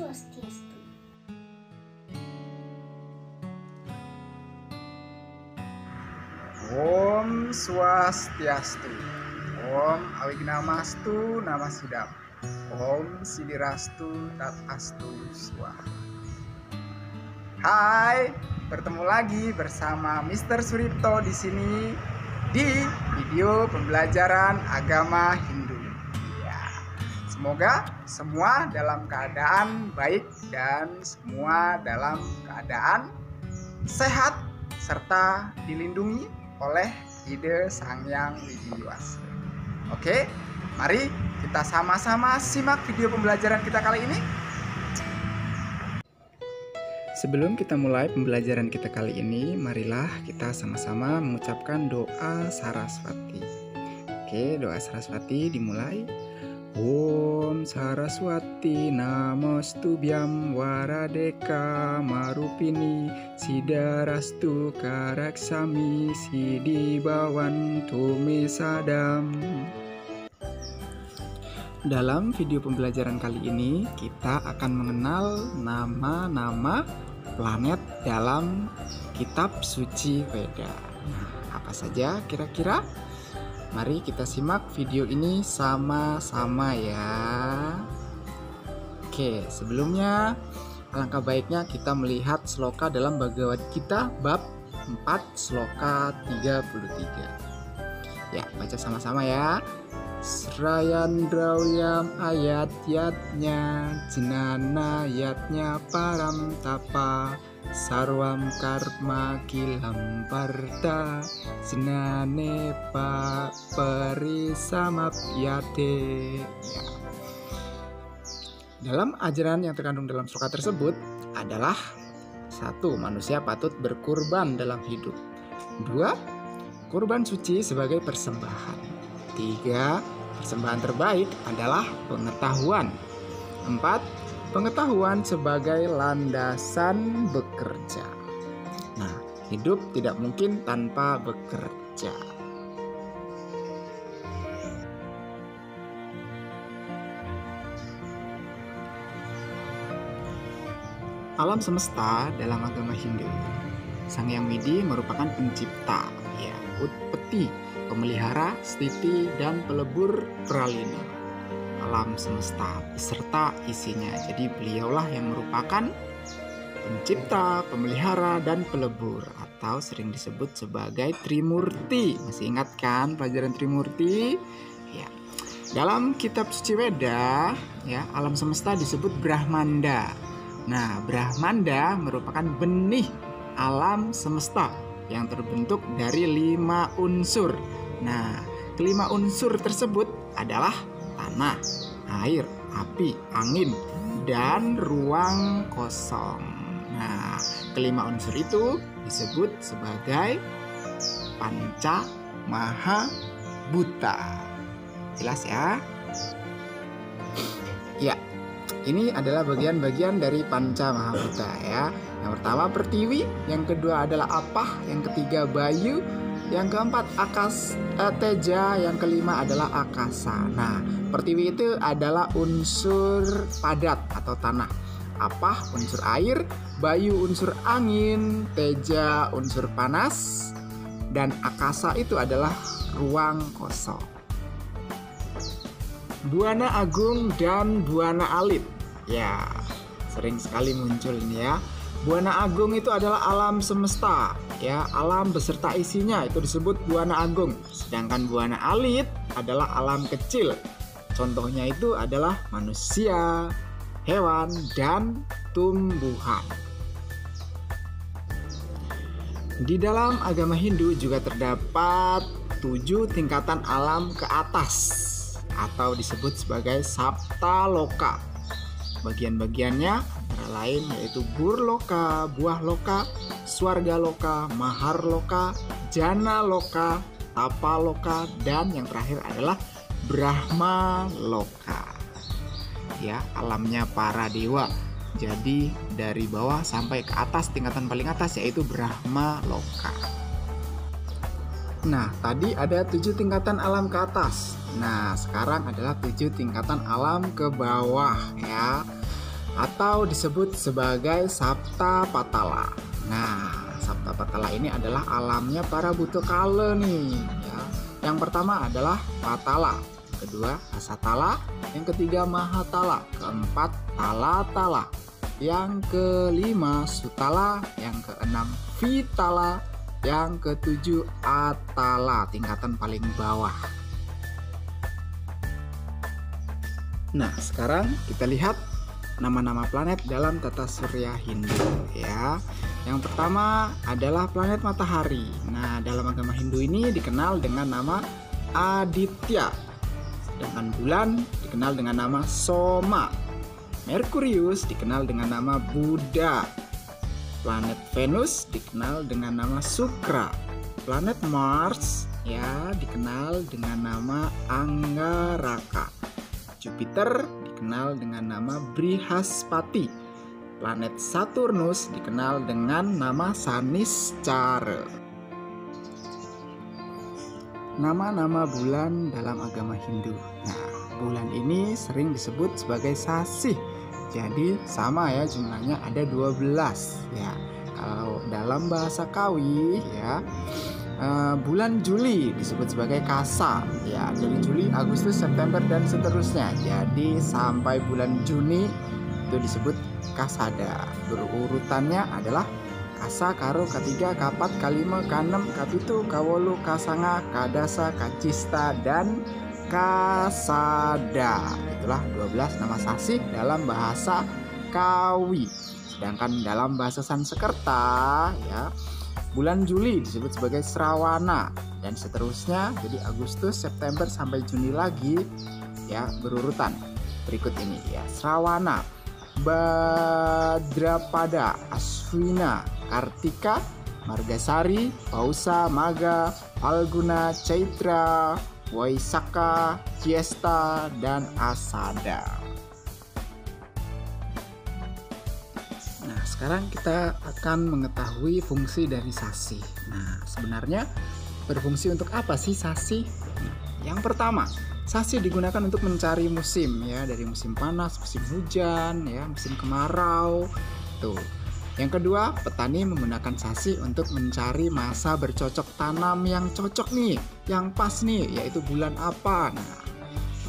Swastiastu. Om Swastiastu. Om Awignamastu Namasidam. Om Sidirastu Tatastu Swaha. Hai, bertemu lagi bersama Mr. Suripto di sini di video pembelajaran agama Hindu. Ya, semoga semua dalam keadaan baik dan semua dalam keadaan sehat serta dilindungi oleh ide Sang Hyang Widiwasa. Oke, mari kita sama-sama simak video pembelajaran kita kali ini. Sebelum kita mulai pembelajaran kita kali ini, marilah kita sama-sama mengucapkan doa Saraswati. Oke, doa Saraswati dimulai. Om Saraswati Namostubhyam Waradeka Marupini Sidarastu Karaksami Sidibawantu Misadam. Dalam video pembelajaran kali ini kita akan mengenal nama-nama planet dalam kitab suci Weda. Nah, apa saja kira-kira? Mari kita simak video ini sama-sama ya. Oke, sebelumnya alangkah baiknya kita melihat sloka dalam Bhagavad Gita bab 4 sloka 33. Ya, baca sama-sama ya. Srayandrauyam ayat-yatnya jenana yatnya param tapa sarwam karma kilam parta jenane pa perisamapyate. Ya. Dalam ajaran yang terkandung dalam sloka tersebut adalah 1. Manusia patut berkurban dalam hidup. 2. Kurban suci sebagai persembahan. 3. Persembahan terbaik adalah pengetahuan. 4. Pengetahuan sebagai landasan bekerja. Nah, hidup tidak mungkin tanpa bekerja. Alam semesta dalam agama Hindu, Sang Hyang Widi merupakan pencipta, ya, utpeti, pemelihara, stiti, dan pelebur pralina alam semesta beserta isinya. Jadi beliaulah yang merupakan pencipta, pemelihara, dan pelebur, atau sering disebut sebagai Trimurti. Masih ingat kan pelajaran Trimurti? Ya. Dalam kitab suci Weda, ya, alam semesta disebut Brahmanda. Nah, Brahmanda merupakan benih alam semesta yang terbentuk dari 5 unsur. Nah, kelima unsur tersebut adalah tanah, air, api, angin, dan ruang kosong. Nah, kelima unsur itu disebut sebagai Panca Maha Bhuta. Jelas ya? Ya, ini adalah bagian-bagian dari Panca Maha Bhuta ya. Yang pertama Pertiwi, yang kedua adalah Apah, yang ketiga Bayu, yang keempat Teja, yang kelima adalah Akasa. Nah, Pertiwi itu adalah unsur padat atau tanah, Apah unsur air, Bayu unsur angin, Teja unsur panas, dan Akasa itu adalah ruang kosong. Buana Agung dan Buana Alit. Ya, sering sekali muncul ini ya. Buana Agung itu adalah alam semesta, ya, alam beserta isinya itu disebut Buana Agung. Sedangkan Buana Alit adalah alam kecil. Contohnya itu adalah manusia, hewan, dan tumbuhan. Di dalam agama Hindu juga terdapat 7 tingkatan alam ke atas atau disebut sebagai Saptaloka. Bagian-bagiannya antara lain yaitu Burloka, Buah Loka, Swarga Loka, Mahar Loka, Jana Loka, Tapa Loka, dan yang terakhir adalah Brahma Loka. Ya, alamnya para dewa. Jadi dari bawah sampai ke atas, tingkatan paling atas yaitu Brahma Loka. Nah, tadi ada 7 tingkatan alam ke atas. Nah, sekarang adalah 7 tingkatan alam ke bawah ya. atau disebut sebagai Sapta Patala. Nah, Sapta Patala ini adalah alamnya para Buto Kala nih ya. Yang pertama adalah Patala, kedua Asatala, yang ketiga Mahatala, keempat Tala-tala, yang kelima Sutala, yang keenam Vitala, yang ketujuh Atala, tingkatan paling bawah. Nah, sekarang kita lihat nama-nama planet dalam tata surya Hindu ya. Yang pertama adalah planet matahari. Nah, dalam agama Hindu ini dikenal dengan nama Aditya. Sedangkan bulan dikenal dengan nama Soma. Merkurius dikenal dengan nama Buddha. Planet Venus dikenal dengan nama Sukra. Planet Mars ya dikenal dengan nama Anggaraka. Jupiter dikenal dengan nama Brihaspati. Planet Saturnus dikenal dengan nama Saniscara. Nama-nama bulan dalam agama Hindu. Nah, bulan ini sering disebut sebagai sasih. Jadi sama ya, jumlahnya ada 12 ya. Kalau dalam bahasa Kawi ya, bulan Juli disebut sebagai Kasa ya, dari Juli, Agustus, September dan seterusnya. Jadi sampai bulan Juni itu disebut Kasada. Berurutannya adalah Kasa, Karo, Katiga, Kapat, Kalima, Kanem, Kapitu, Kawolu, Kasanga, Kadasa, Kacista dan Kasada. Itulah 12 nama sasih dalam bahasa Kawi. Sedangkan dalam bahasa Sanskerta ya, bulan Juli disebut sebagai Srawana dan seterusnya. Jadi Agustus, September sampai Juni lagi ya, berurutan berikut ini ya. Srawana, Badrapada, Aswina, Kartika, Margasari, Pausa, Maga, Falguna, Chaitra, Waisaka, Jyesta dan Asada. Nah, sekarang kita akan mengetahui fungsi dari sasih. Nah, sebenarnya berfungsi untuk apa sih sasih? Yang pertama, sasih digunakan untuk mencari musim ya, dari musim panas, musim hujan ya, musim kemarau. Tuh. Yang kedua, petani menggunakan sasih untuk mencari masa bercocok tanam yang cocok nih, yang pas nih, yaitu bulan apa. Nah,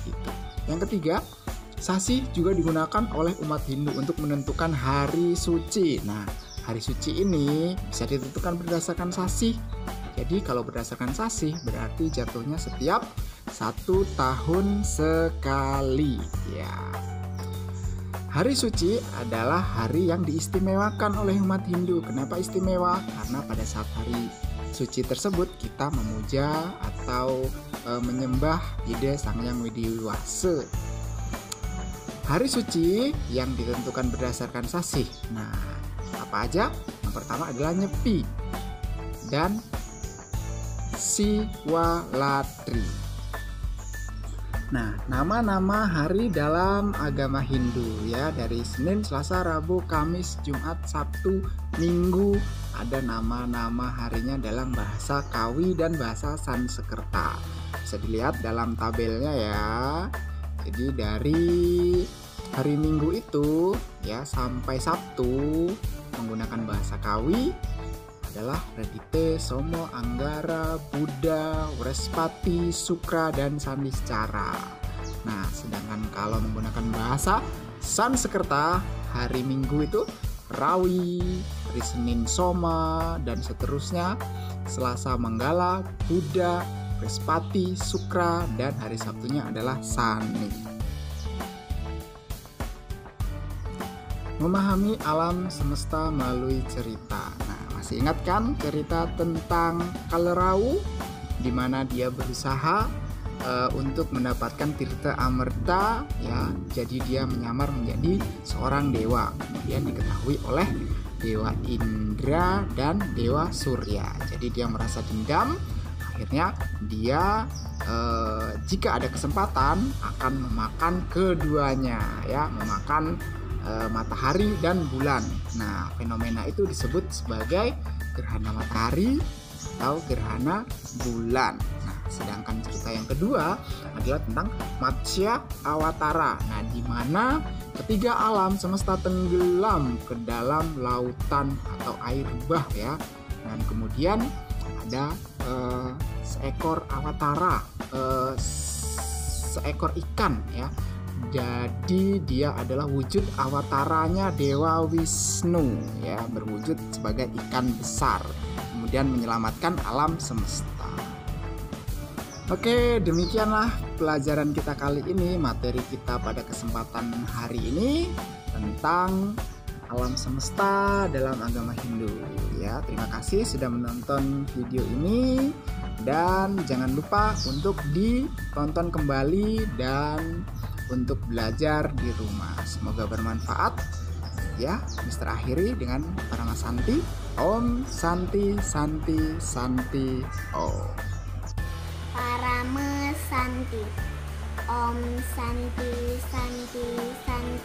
begitu. Yang ketiga, sasih juga digunakan oleh umat Hindu untuk menentukan hari suci. Nah, hari suci ini bisa ditentukan berdasarkan sasih. Jadi kalau berdasarkan sasih berarti jatuhnya setiap 1 tahun sekali ya. Hari suci adalah hari yang diistimewakan oleh umat Hindu. Kenapa istimewa? Karena pada saat hari suci tersebut kita memuja atau menyembah Ide Sang Hyang Widiwasa. Hari suci yang ditentukan berdasarkan sasih. Nah, apa aja? Yang pertama adalah Nyepi dan Siwalatri. Nah, nama-nama hari dalam agama Hindu ya, dari Senin, Selasa, Rabu, Kamis, Jumat, Sabtu, Minggu, ada nama-nama harinya dalam bahasa Kawi dan bahasa Sanskerta. Bisa dilihat dalam tabelnya ya. Jadi dari hari Minggu itu ya sampai Sabtu menggunakan bahasa Kawi adalah Radite, Somo, Anggara, Buddha, Wrespati, Sukra, dan Saniscara. Nah, sedangkan kalau menggunakan bahasa Sanskerta, hari Minggu itu Rawi, hari Senin Soma, dan seterusnya. Selasa Manggala, Buddha, Wrespati, Sukra, dan hari Sabtunya adalah Sani. Memahami alam semesta melalui cerita. Nah, masih ingat kan cerita tentang Kalerau, di mana dia berusaha untuk mendapatkan tirta amerta ya, jadi dia menyamar menjadi seorang dewa, kemudian diketahui oleh Dewa Indra dan Dewa Surya. Jadi dia merasa dendam, akhirnya dia jika ada kesempatan akan memakan keduanya ya, memakan matahari dan bulan. Nah, fenomena itu disebut sebagai gerhana matahari atau gerhana bulan. Nah, sedangkan cerita yang kedua adalah tentang Matsya Awatara. Nah, di mana Ketiga, alam semesta tenggelam ke dalam lautan atau air bah ya. Dan kemudian ada seekor awatara, seekor ikan ya. Jadi dia adalah wujud awataranya Dewa Wisnu ya, berwujud sebagai ikan besar, kemudian menyelamatkan alam semesta. Oke, demikianlah pelajaran kita kali ini, materi kita pada kesempatan hari ini tentang alam semesta dalam agama Hindu ya. Terima kasih sudah menonton video ini dan jangan lupa untuk ditonton kembali dan untuk belajar di rumah. Semoga bermanfaat ya. Mister akhiri dengan Parama Santi. Om Santi Santi Santi Om. Parama Santi. Om Santi Santi Santi.